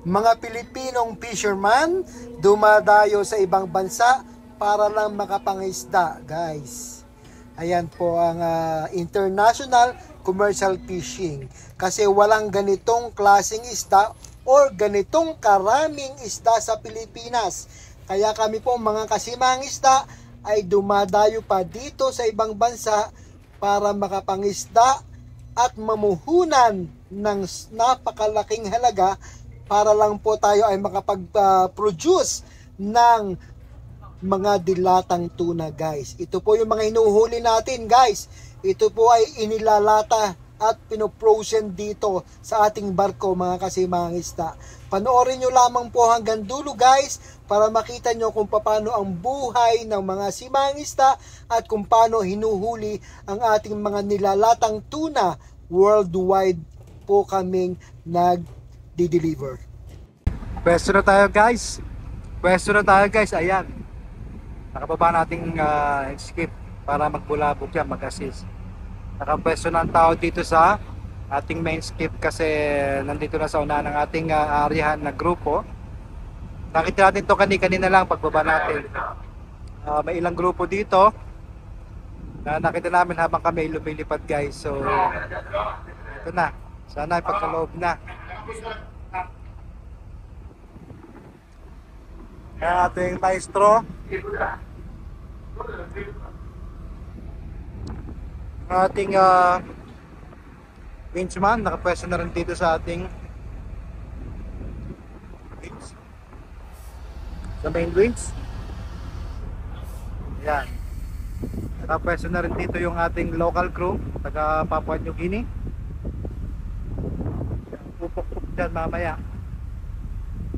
Mga Pilipinong fisherman dumadayo sa ibang bansa para lang makapangisda, guys. Ayan po ang international commercial fishing. Kasi walang ganitong klaseng isda or ganitong karaming isda sa Pilipinas. Kaya kami po mga kasimang isda ay dumadayo pa dito sa ibang bansa para makapangisda at mamuhunan ng napakalaking halaga para lang po tayo ay makapag-produce ng mga dilatang tuna, guys. Ito po yung mga hinuhuli natin, guys. Ito po ay inilalata at pinoprosen dito sa ating barko, mga kasimangista. Panoorin nyo lamang po hanggang dulo, guys, para makita nyo kung paano ang buhay ng mga simangista at kung paano hinuhuli ang ating mga nilalatang tuna. Worldwide po kaming nag-deliver. Pwesto na tayo guys. Ayan. Nakababa nating skip para magbulabog yan, mag-assist. Nakapwesto na ang tao dito sa ating main skip kasi nandito na sa unahan ng ating areahan na grupo. Nakita natin to kanina lang pagbaba natin. May ilang grupo dito na nakita namin habang kami lumilipad, guys. So ito na. Sana ipagkaloob na. Ang ating maestro, ang ating winchman, nakapwesto na rin dito sa ating winch, sa main winch. Ayan, nakapwesto na rin dito yung ating local crew, taga Papua New Guinea. Pupok-puk dyan mamaya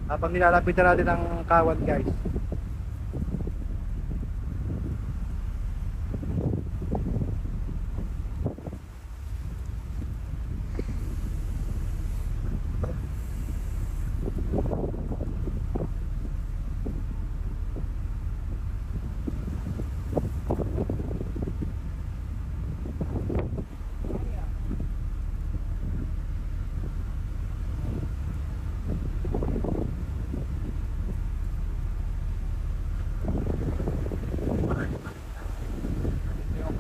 habang nilalapitan natin ang kawan, guys.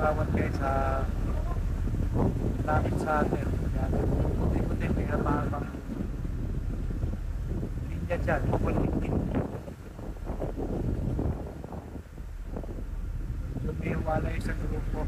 Kawan, guys, lapit sa atin. Puti-puti, may habang linya dyan, pupulitin. Lumiwala yung sa grupo.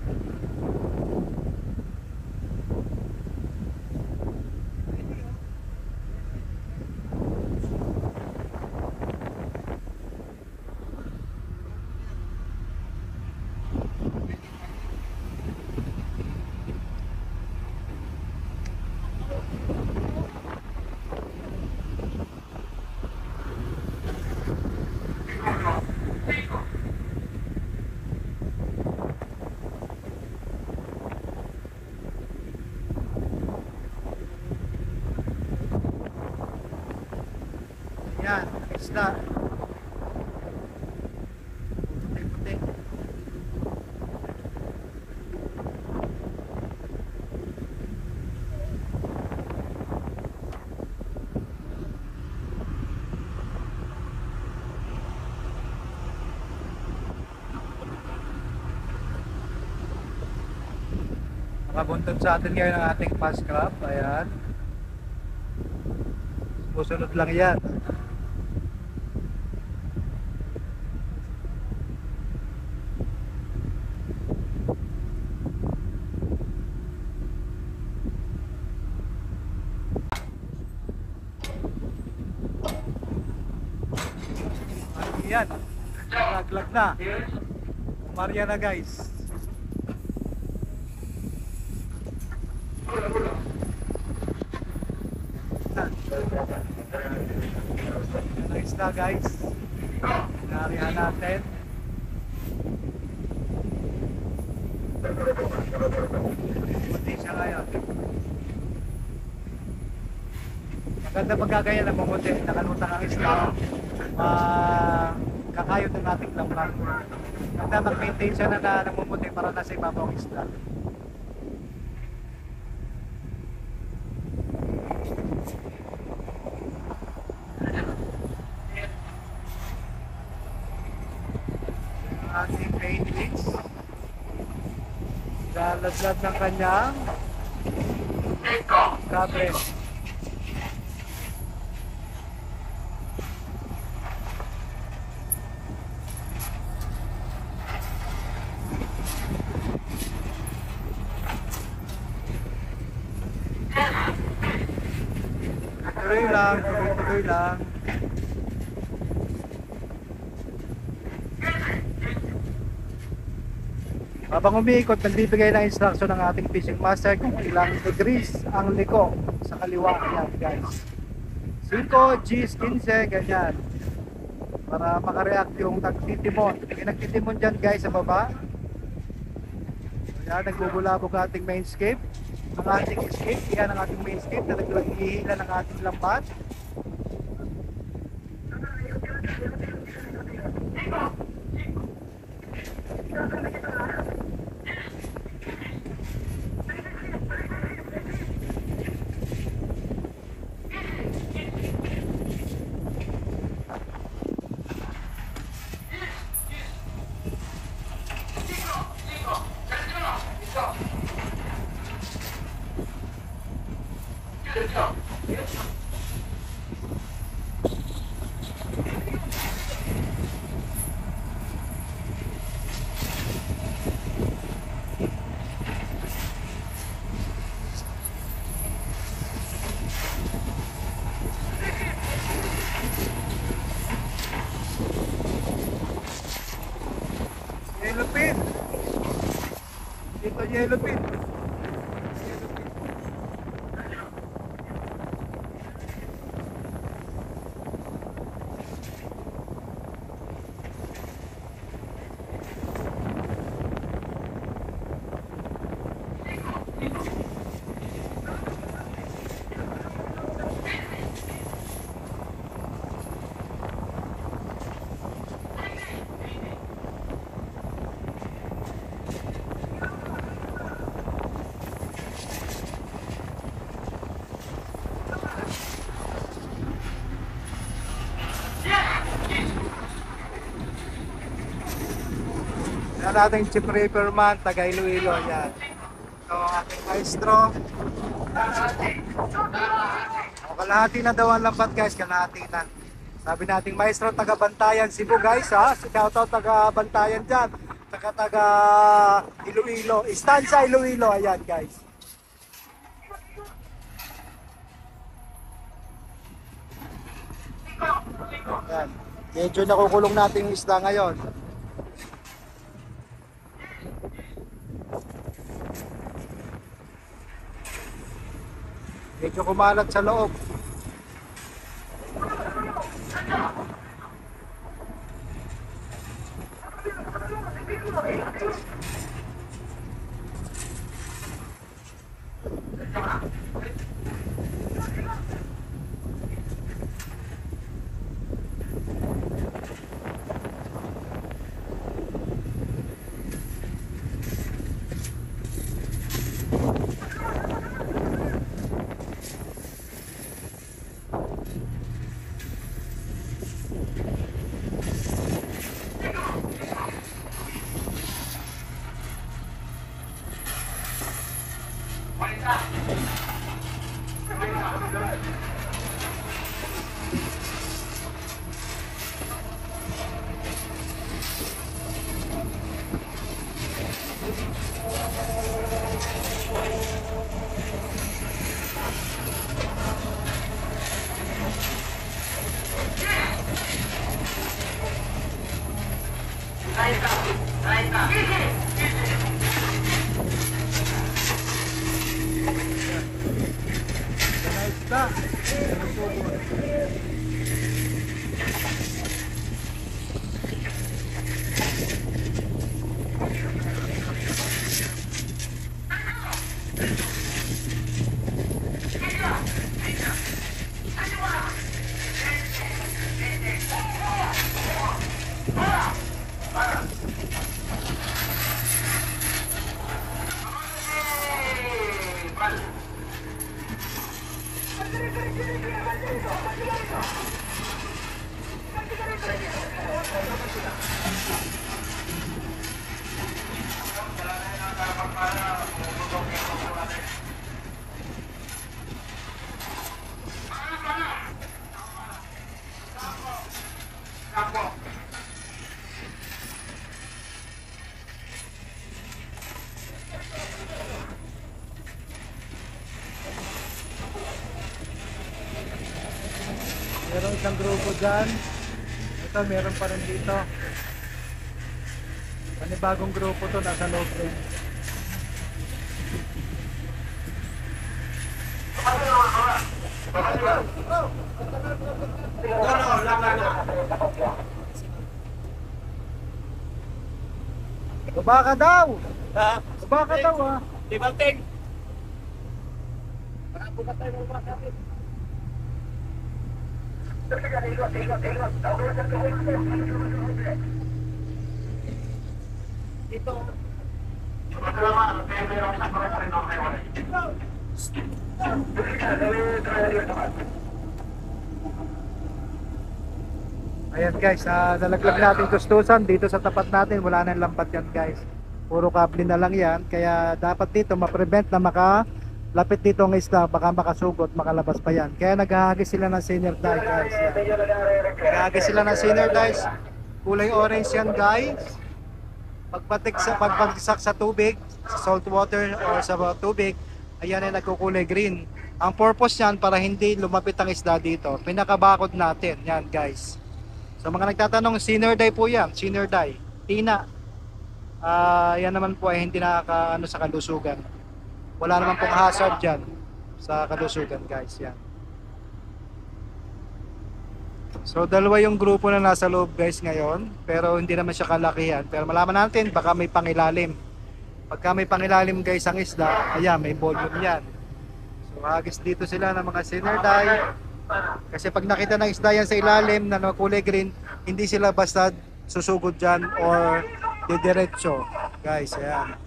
Yan, isda. Puti-puti. Nakabuntod sa atin ngayon ang ating fast crab. Ayan. Susunod lang yan. Yan, laglag na. Maria na, guys. Yan ang isda, guys. Narihan natin. Puti siya ngayon. Maganda pagkagaya ng mamuti. Nakalutang ang isda. Kakayod ng ating lambat. Maganda mag-maintain siya na namumuti para nasa ibabaw ang isda. Nalaglag ng kanyang kable. Tuloy lang, tuloy lang. Habang umiikot, nagbibigay ng instruction ng ating fishing master kung ilang degrees ang liko sa kaliwa. Yan guys, 5, Gs, 15, ganyan, para makareact yung nagtitimon. Yung nagtitimon dyan guys sa baba. Yan, nagbubulabog ang ating mainscape. Ang ating escape, yan ang ating mainscape na naghihila ng ating lambat. Yellow pin. Dito yellow pin. Yan ating chief repairman, taga Iloilo. Yan. Ito ang ating maestro. O, kalahati na daw ang lambat guys, kalahati na. Sabi nating maestro, taga Bantayan, Cebu guys ha. Shoutout taga Bantayan dyan. Taga Iloilo. Istansa Iloilo. Ayan guys. Yan. Medyo nakukulong natin yung isda ngayon. Medyo kumalat sa loob. Merong isang grupo dyan. Ito, meron pa rin dito. Panibagong grupo to, nasa low grade. Baba ka daw! Ha? Baba ka daw ah! Libang ting. Marami na tayo mga kapit. Dito. Ayan guys, nalaglag natin gustusan dito sa tapat natin, wala nang lampat yan guys. Puro kable na lang yan, kaya dapat dito ma-prevent na makalapit dito ng isda, baka makasugot, makalabas pa yan. Kaya naghahagis sila ng senior dye guys. Yan. Naghahagis sila ng senior dyes, kulay orange yan guys. Pagpagsak sa tubig, sa salt water or sa tubig, ayan ay nagkukulay green. Ang purpose yan para hindi lumapit ang isda dito. Pinakabakod natin, yan guys. So mga nagtatanong, senior dye po yan, senior dye, tina. Yan naman po ay hindi nakakaano sa kalusugan. Wala naman pong hazard dyan sa kalusugan guys, yan. So dalawa yung grupo na nasa loob guys ngayon, pero hindi naman siya kalakihan. Pero malaman natin, baka may pangilalim. Pagka may pangilalim guys ang isda, ayan, may volume yan. So hagis dito sila ng mga senior dye. Kasi pag nakita ng isda yan sa ilalim na kulay green, hindi sila basta susugod dyan or didiretso guys, ayan.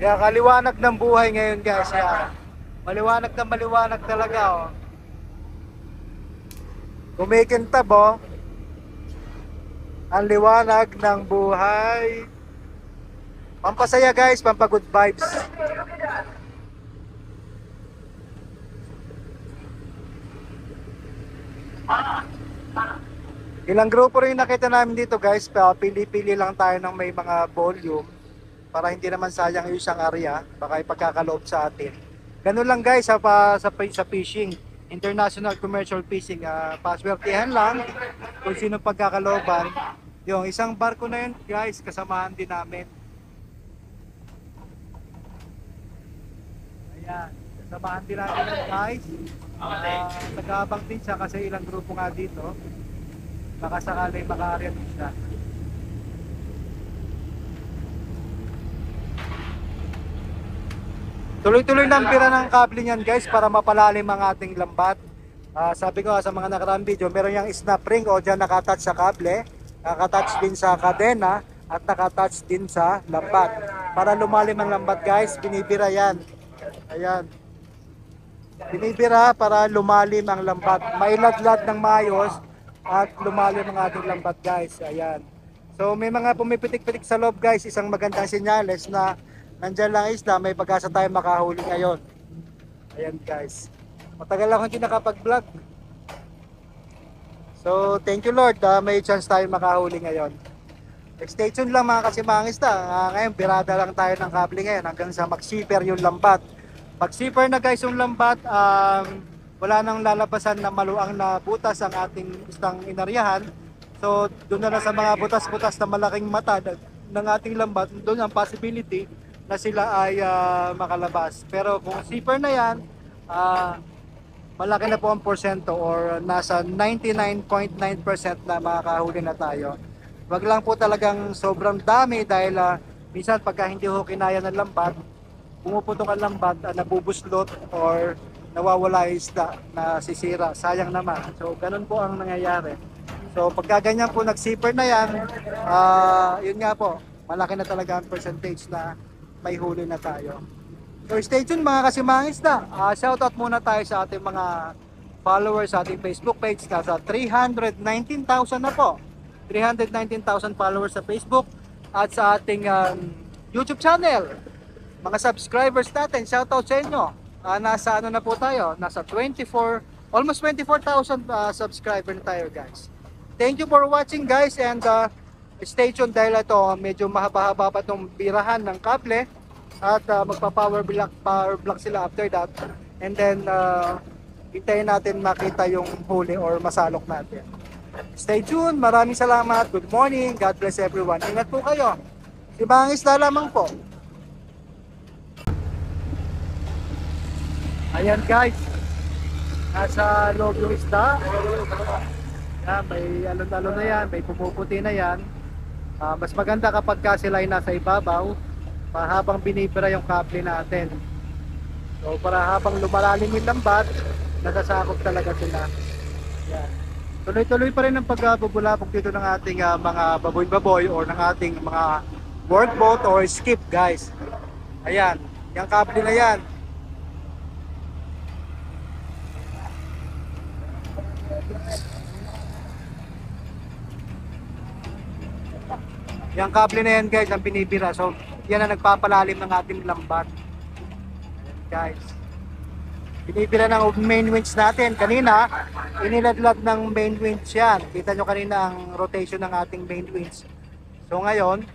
Kaya kaliwanag ng buhay ngayon guys, yan. Maliwanag na maliwanag talaga oh. Kumikintab oh. Ang liwanag ng buhay. Pampasaya guys, pampagood vibes. Ilang grupo rin nakita namin dito guys, pili-pili lang tayo ng may mga volume para hindi naman sayang yung isang area, baka ipagkakaloob sa atin. Ganun lang guys sa fishing, international commercial fishing, paswertihan lang kung sino pagkakalooban. Yung isang barko na yun guys, kasamahan din namin. Ayan, kasamahan din namin yun guys. Nag-aabang din siya kasi ilang grupo nga dito. Baka sakali maka-area din siya. Tuloy-tuloy lang pira ng kable niyan guys para mapalalim ang ating lambat. Sabi ko sa mga nakaraang video, meron yung snap ring o dyan nakatouch sa kable, nakatouch din sa kadena at nakatouch din sa lambat. Para lumalim ang lambat guys, binibira yan. Ayan. Binibira para lumalim ang lambat. Mailadlad ng maayos at lumalim ang ating lambat guys. Ayan. So may mga pumipitik-pitik sa loob guys, isang magandang senyales na nandyan lang isda, may pag-asa tayo makahuli ngayon. Ayan guys. Matagal ako hindi nakapag-vlog. So thank you Lord, may chance tayo makahuli ngayon. Stay tuned lang mga kasimahang isda. Ngayon, birada lang tayo ng kable ngayon hanggang sa mag-shipper yung lambat. Pag-shipper na guys yung lambat, wala nang lalabasan na maluang na butas ang ating isdang inaryahan. So doon na lang sa mga butas-butas na malaking mata ng ating lambat, doon ang possibility na sila ay makalabas. Pero kung shipper na yan, malaki na po ang porsyento or nasa 99.9% na makakahuli na tayo. Wag lang po talagang sobrang dami dahil minsan pagka hindi ho kinaya ng lambat, pumuputok ang lambat, nabubuslot or nawawala yung isda na sisira. Sayang naman. So ganun po ang nangyayari. So pagka ganyan po nag-shipper na yan, yun nga po, malaki na talaga ang percentage na may huli na tayo. So stay tuned mga kasimangisda. Shoutout muna tayo sa ating mga followers sa ating Facebook page. Nasa 319,000 na po. 319,000 followers sa Facebook at sa ating YouTube channel. Mga subscribers natin, shoutout sa inyo. Nasa ano na po tayo? Nasa 24, almost 24,000 subscriber na tayo guys. Thank you for watching guys, and stay tuned dahil ito medyo mahaba-haba pa itong birahan ng kable at magpa-power block sila after that, and then hintayin natin makita yung huli or masalok natin. Stay tuned, maraming salamat, good morning, God bless everyone, ingat po kayo, ibang isda lamang po. Ayan guys, nasa loob yung isda. Yan, may alon-alon na yan, may pumuputi na yan. Mas maganda kapag sila ay nasa ibabaw, habang binibira yung kable natin. So para habang lumalalim yung lambat, nasasakop talaga sila. Yan. Tuloy-tuloy pa rin ang pagbubulabog dito ng ating mga baboy-baboy or ng ating mga workboat or skip guys. Ayan, yung kable na yan. Yung kable na yan guys ang binibira, so yan ang nagpapalalim ng ating lambat. Ayan guys, binibira ng main winch natin. Kanina iniladlad ng main winch yan, kita nyo kanina ang rotation ng ating main winch. So ngayon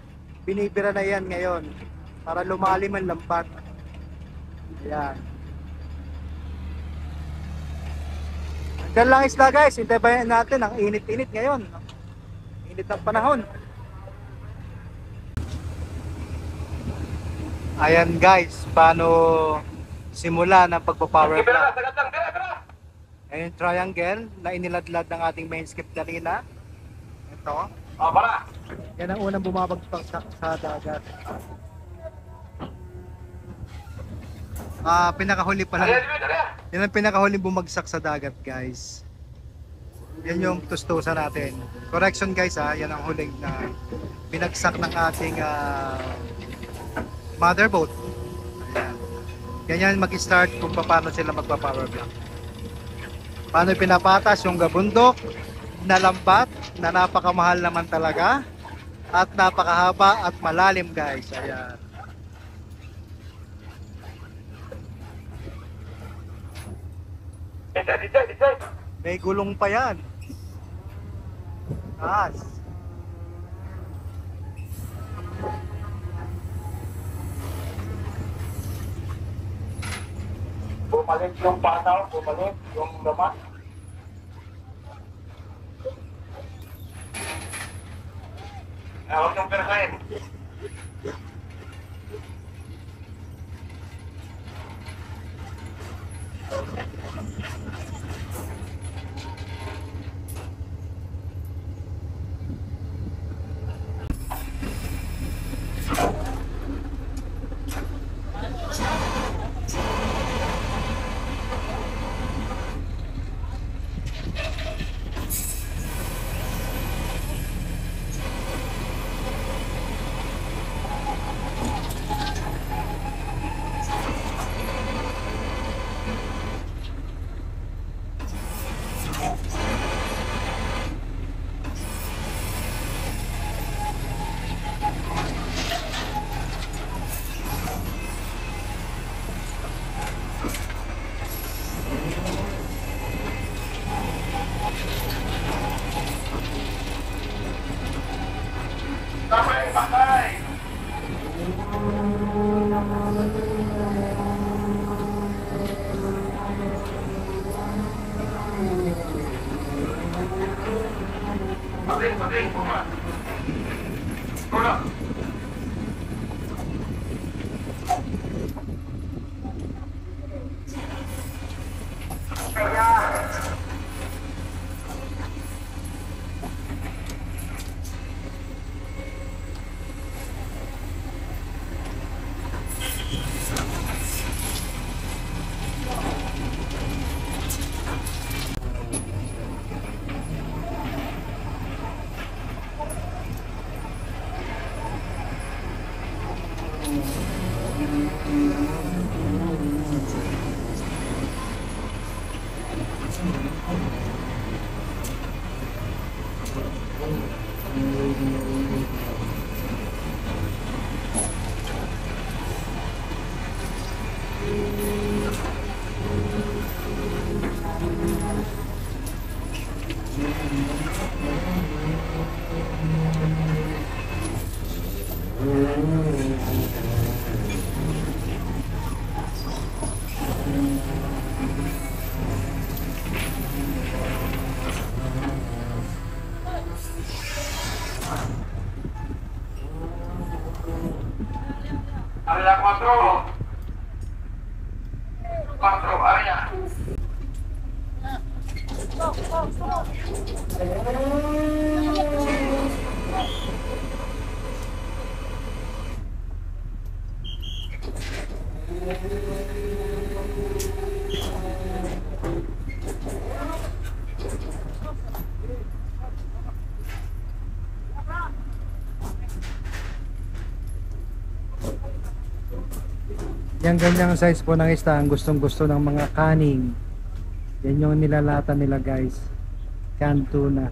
binibira na yan ngayon para lumalim ang lambat. Ayan, dyan lang isla guys, hintayin natin ang init-init ngayon, init ng panahon. Ayan guys, paano simula ng pagpa-power plant. Ayan yung triangle na iniladlad ng ating main skip kanina. Ito. Yan ang unang bumabagsak sa dagat. Pinakahuli pa lang. Yan ang pinakahuli bumagsak sa dagat guys. Yan yung tustusan natin. Correction guys yan ang huling na binagsak ng ating motherboat. Ayan. Ganyan mag-start kung paano sila magpa-power block. Paano pinapatas yung gabundok na lambat na napakamahal naman talaga at napakahaba at malalim guys. Ayan. May gulong pa yan. Taas. Bumalik yung panaw, bumalik yung laman. Huwag niyong perkain. Area 4. 4 area. Yung ganyang size po ng isda ang gustong gusto ng mga kaning. Yan yung nilalata nila guys, canned tuna.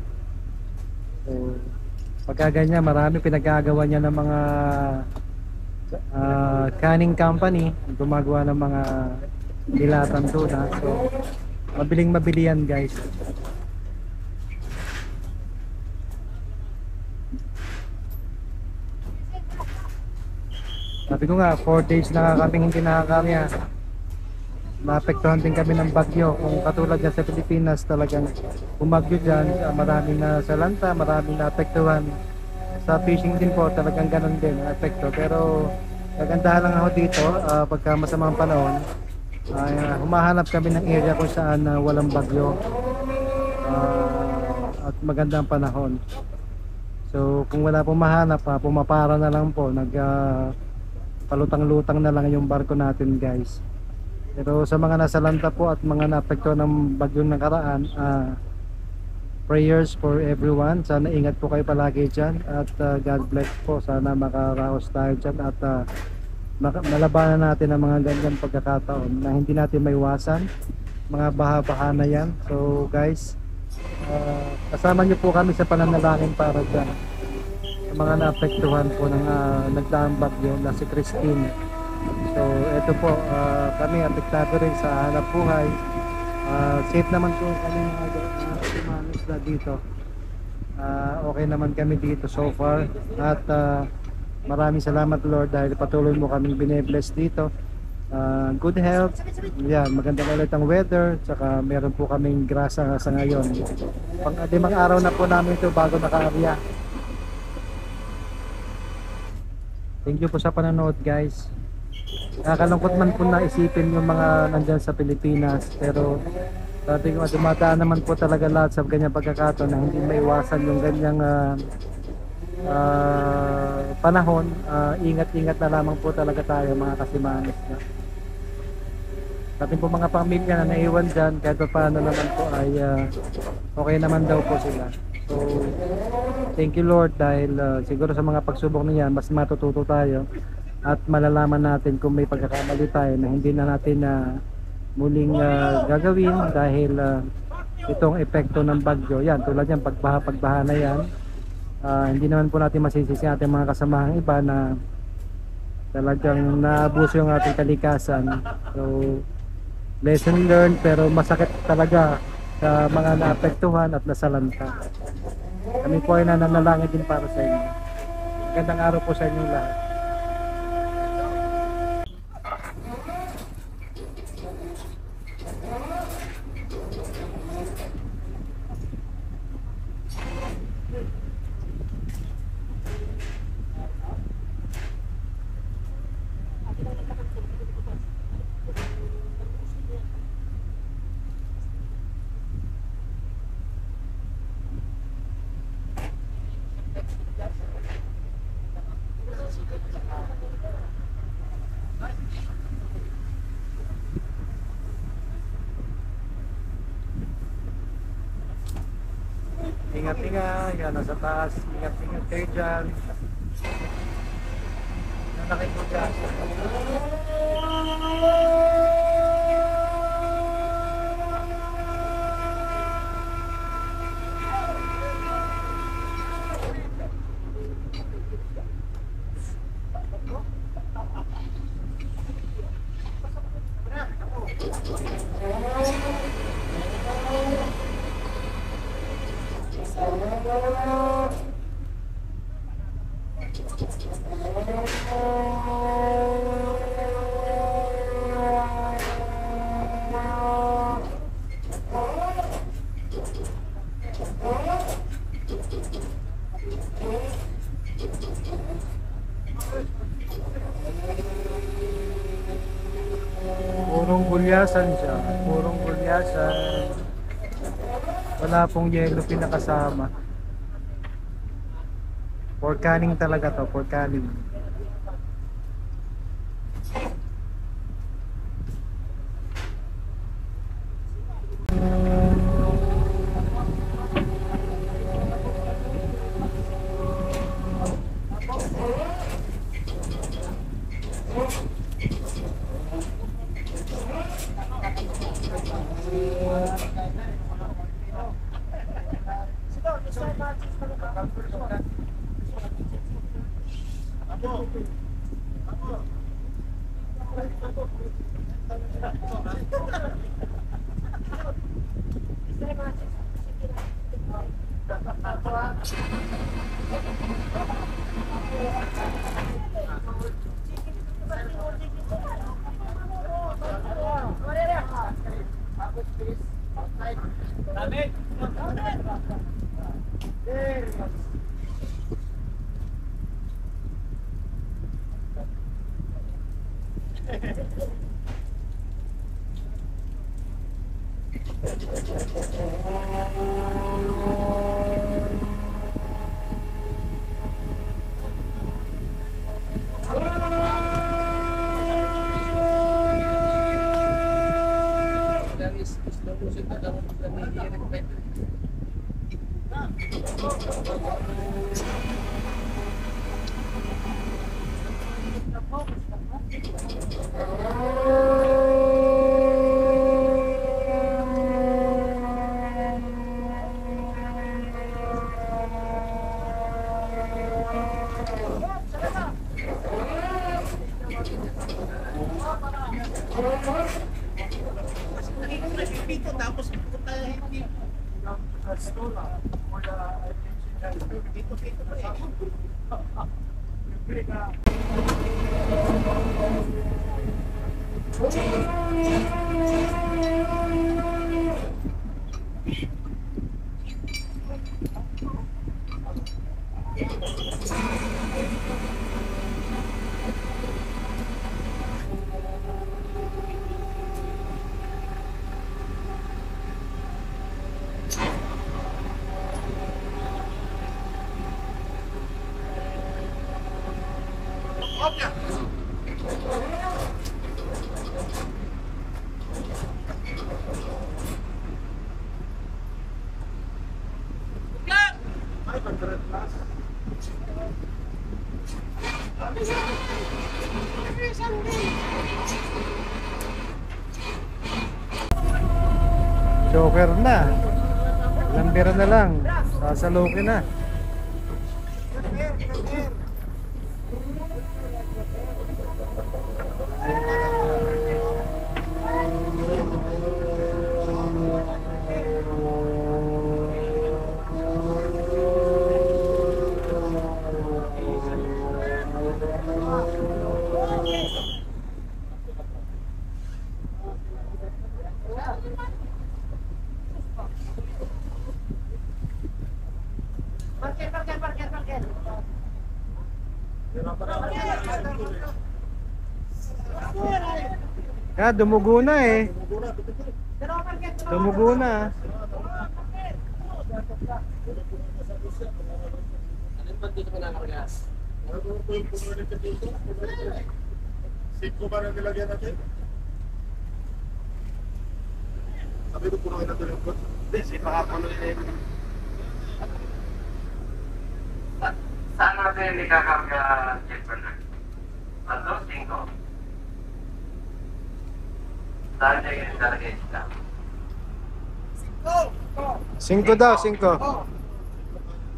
So pagka ganyan, marami pinagagawa niya ng mga canning company, gumagawa ng mga nilatang tuna. So mabiling mabili yan guys. Sabi ko nga, 4 days na kami hindi nakakarya. Naapektuhan din kami ng bagyo. Kung katulad dyan sa Pilipinas, talagang bumagyo dyan, maraming na salanta, maraming naapektuhan. Sa fishing din po, talagang ganun din, apekto. Pero kagandahan lang ako dito, pagka masamang panahon, humahanap kami ng area kung saan walang bagyo at magandang panahon. So kung wala pong mahanap, pumapara na lang po, palutang-lutang na lang yung barko natin guys. Pero sa mga nasalanta po at mga naapektuhan ng bagyong nakaraan, prayers for everyone. Sana ingat po kayo palagi dyan at God bless po. Sana makaraos tayo dyan at malabanan natin ang mga ganyan pagkakataon na hindi natin maiwasan, mga baha-baha na yan. So guys, kasama nyo po kami sa pananalangin para dyan mga naapektuhan po ng nagdaang bagyo na si Christine. So ito po, kami apektado rin sa hanap buhay. Safe naman po kami mga isda dito. Okay naman kami dito so far at maraming salamat Lord dahil patuloy mo kaming bine-bless dito. Good health, yan, magandang ulit ang weather, tsaka meron po kaming grasa sa ngayon. Pang-limang araw na po namin ito bago naka-area. Thank you po sa panonood guys. Nakakalungkot man po na isipin yung mga nandyan sa Pilipinas, pero sabi ko, dumadaan naman po talaga lahat sa ganyang pagkakataon na hindi maiwasan yung ganyang panahon. Ingat-ingat na lamang po talaga tayo mga kasimanis na. Sabi po mga pamilya na naiwan dyan, kahit pa paano naman po ay okay naman daw po sila. So thank you Lord dahil siguro sa mga pagsubok na yan mas matututo tayo at malalaman natin kung may pagkakamali tayo na hindi na natin muling gagawin dahil itong epekto ng bagyo yan, tulad yan, pagbaha na yan, hindi naman po natin masisisi ating mga kasamahang iba na talagang naabuso yung ating kalikasan. So lesson learned, pero masakit talaga sa mga naapektuhan at nasalanta. Kami po ay nananalangin din para sa inyo. Magandang araw po sa inyo lahat. Ingat-ingat, yan, nasa taas, ingat-ingat kayo dyan. Nanakit mo dyan. Purong gulyasan siya. Purong gulyasan. Wala pong yelo pinakasama. Pork canning talaga to. Pork canning. Joker na. Lambira na lang. Sasalukin na. Ah, dumugo na eh. Dumugo na. Siko ba na nilagyan natin? Sabi ko punuin natin yung kot. Hindi, siko hapuno yun. Saan natin hindi kakarga, Jeff Bernard? 4, 5. Saan niya yung karga sila? 5 daw, 5.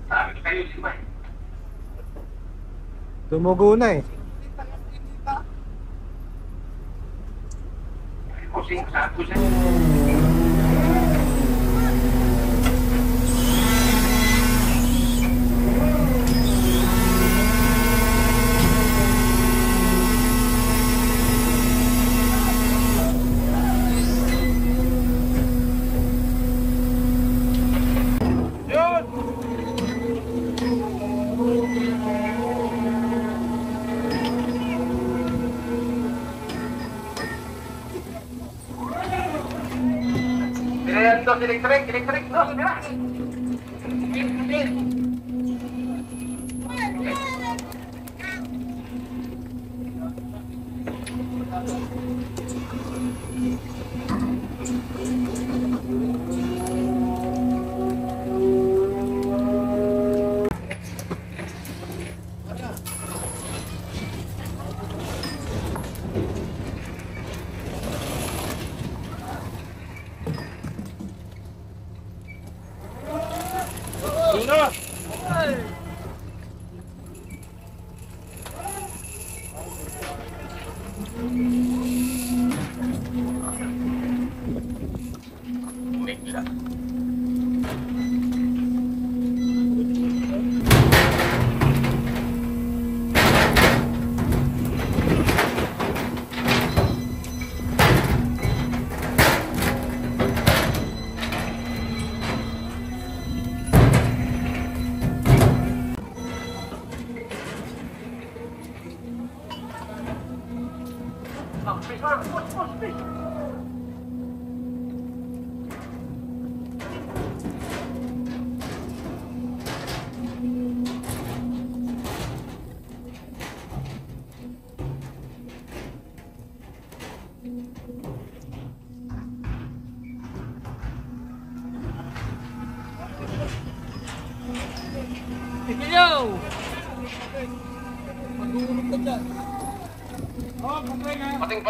Sabi kayo 5 eh. Dumugo na eh. O 5 sa ako siya. Ayan dos, electric, dos, mira.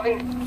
Pating.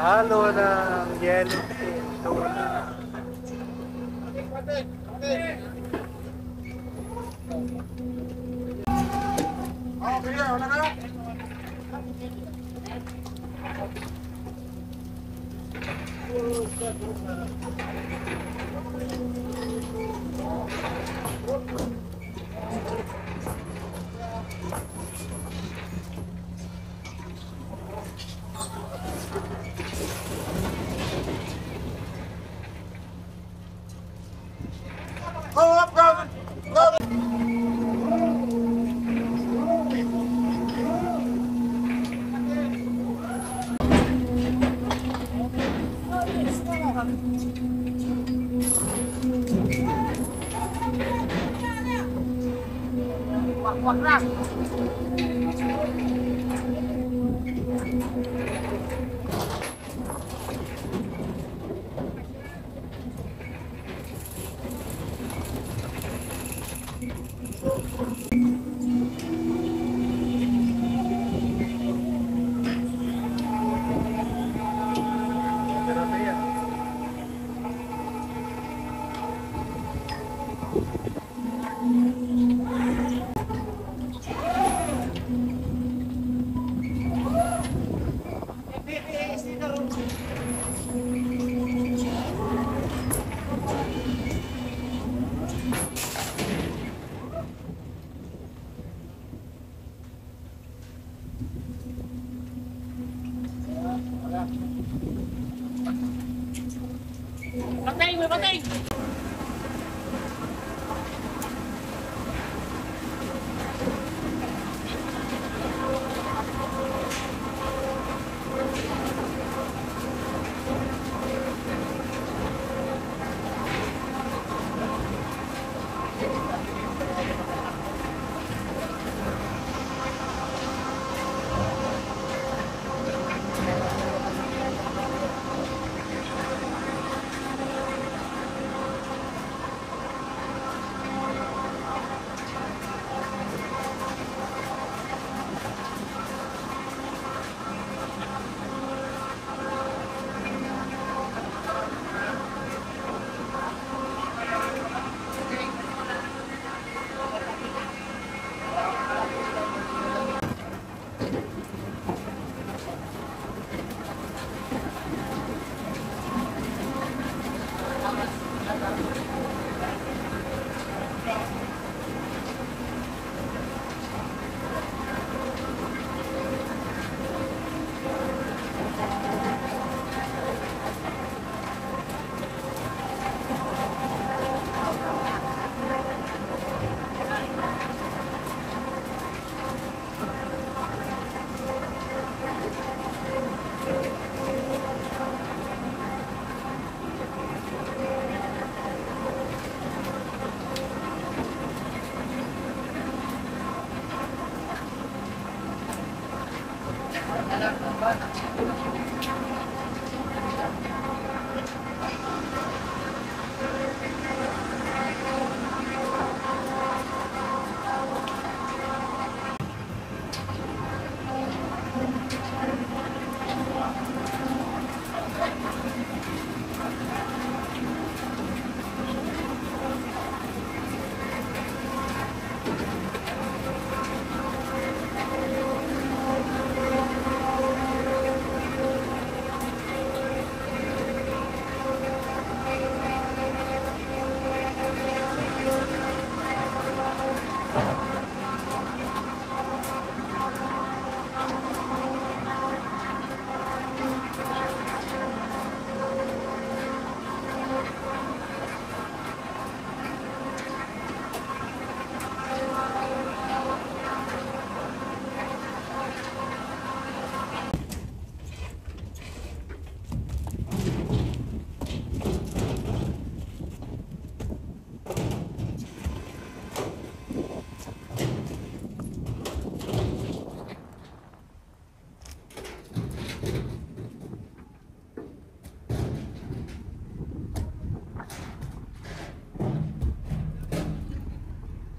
Halo ng yellow pin.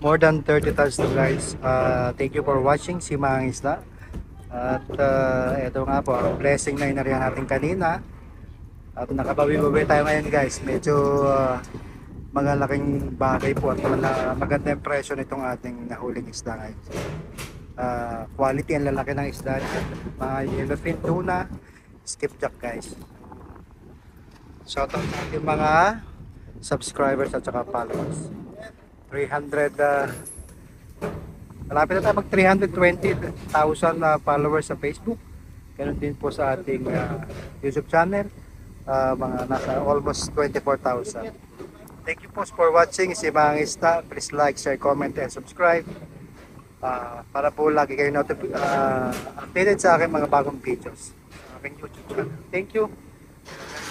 More than 30,000 guys. Thank you for watching si Mang Isda. At eto nga po, ang blessing na inarihan natin kanina. At nakabawi-bawi tayo ngayon guys. Medyo mga laking bagay po at maganda yung presyo nitong ating nahuling isda ngayon. Quality ang lalaki ng isda. Mga yellowfin tuna, skipjack guys. Shoutout sa ating mga subscribers at saka followers. 300 malapit na tayo mag 320,000 followers sa Facebook. Ganun din po sa ating YouTube channel, mga nasa almost 24,000. Thank you po for watching si Mang Isda. Please like, share, comment and subscribe para po lagi kayo updated sa aking mga bagong videos sa aking YouTube channel. Thank you.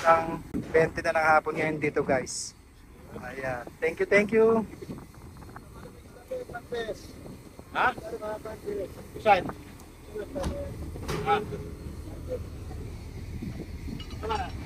Ang 20 na ng hapon ngayon dito guys. Ayan. Thank you. Ha? Saan? Ha? Tama na.